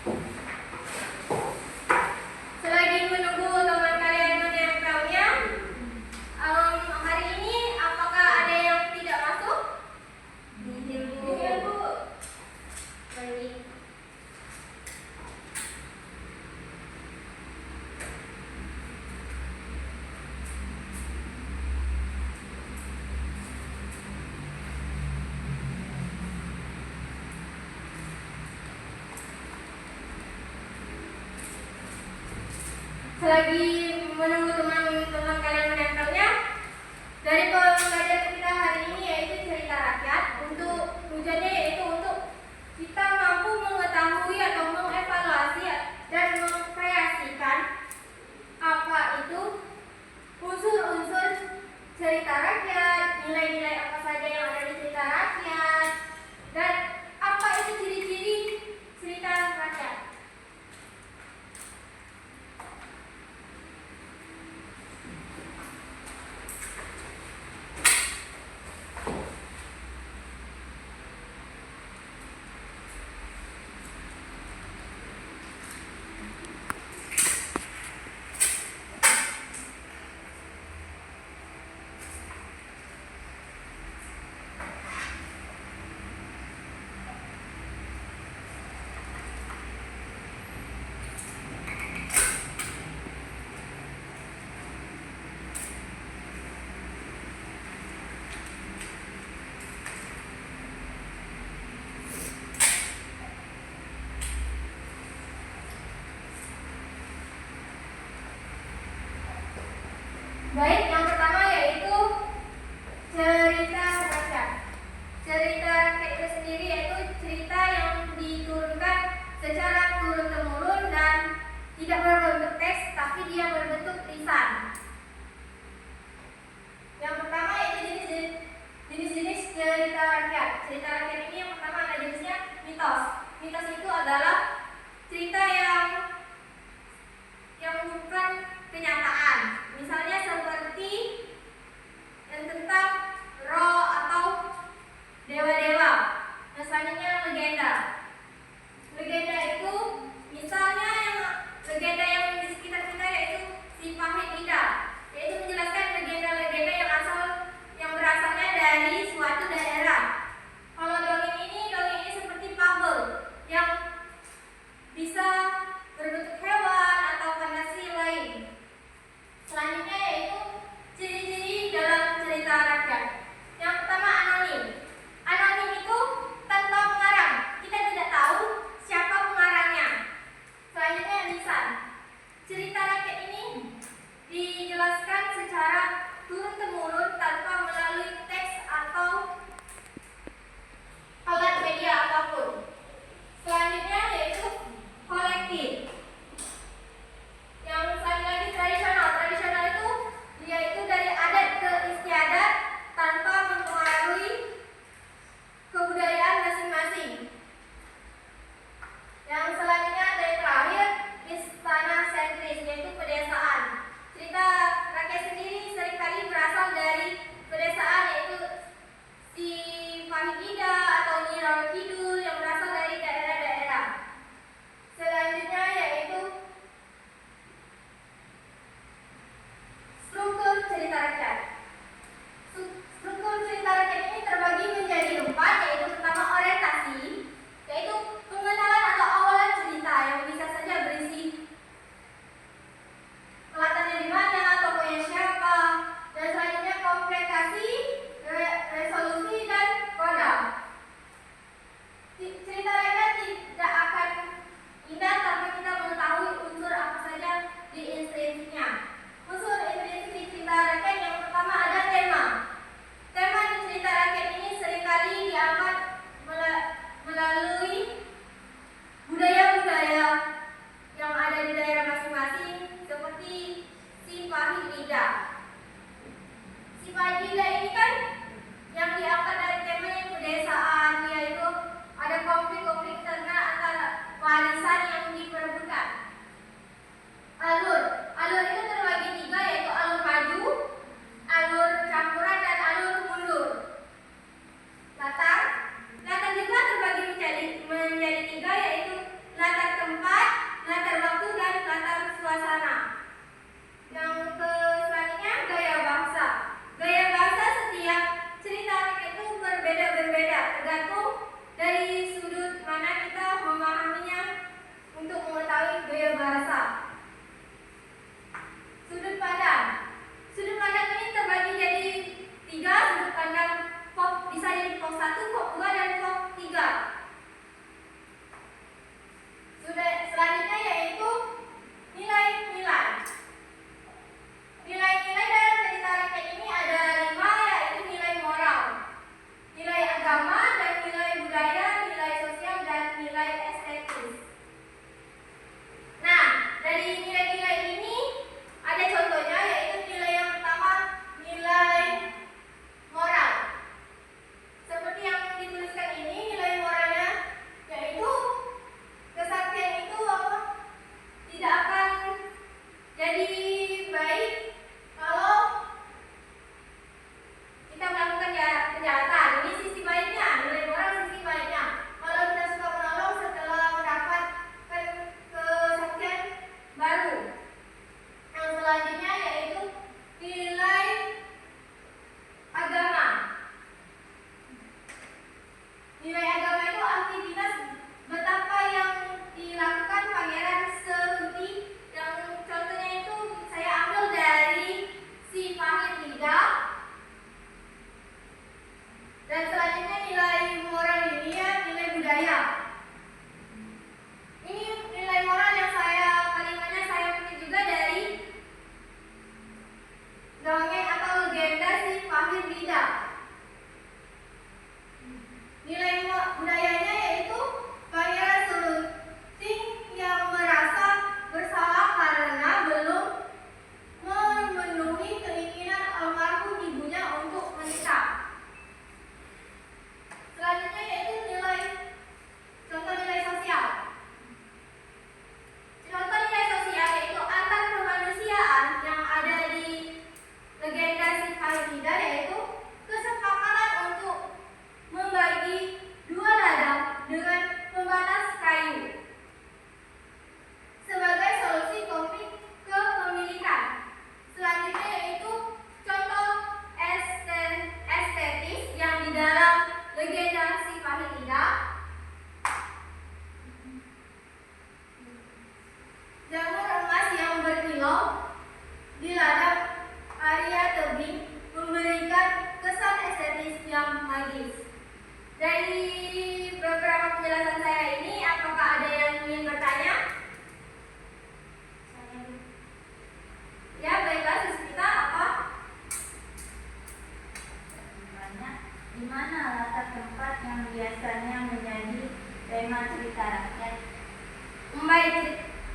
Selagi menunggu teman kalian menempelnya, hari ini apakah ada yang tidak masuk? Iya, Bu. Baik. Selagi menunggu teman-teman kalian menempelnya, dari pembelajaran kita hari ini yaitu cerita rakyat. Untuk tujuannya yaitu untuk kita mampu mengetahui atau mengevaluasi dan mengkreasikan apa itu unsur-unsur cerita rakyat, nilai-nilai apa saja yang ada di cerita rakyat, dan apa itu ciri-ciri cerita rakyat. Baik, yang pertama yaitu cerita rakyat. Cerita rakyat itu sendiri yaitu cerita yang diturunkan secara turun-temurun dan tidak berbentuk teks, tapi dia berbentuk lisan. Yang pertama yaitu jenis-jenis cerita rakyat. Cerita rakyat ini yang pertama ada jenisnya mitos. Mitos itu adalah cerita yang bukan kenyataan. Misalnya seperti yang tentang roh atau dewa-dewa. Selanjutnya legenda. Legenda itu misalnya legenda yang di sekitar kita yaitu si Pahit Ida, yaitu menjelaskan legenda-legenda yang berasalnya dari suatu daerah. Kalau dongeng ini seperti fabel yang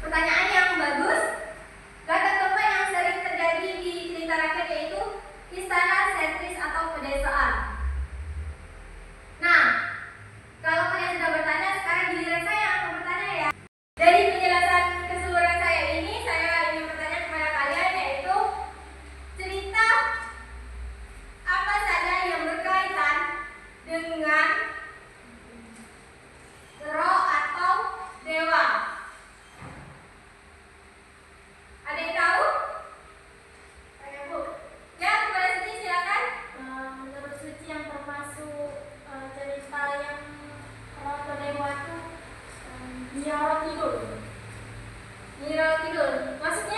pertanyaan yang bagus. Latar tempat yang sering terjadi di cerita rakyat yaitu istana, sentris, atau pedesaan. Nah, kalau kalian sudah bertanya, sekarang giliran saya yang akan bertanya ya. Dari penjelasan keseluruhan saya ini, saya ingin bertanya kepada kalian yaitu cerita apa saja yang berkaitan dengan roh atau dewa. Ada yang tahu? Ada Bu? Ya, kepada sini silakan. Menurut suci yang termasuk cerita yang roh atau dewa itu Nyi Roro Kidul. Nyi Roro Kidul. Maksudnya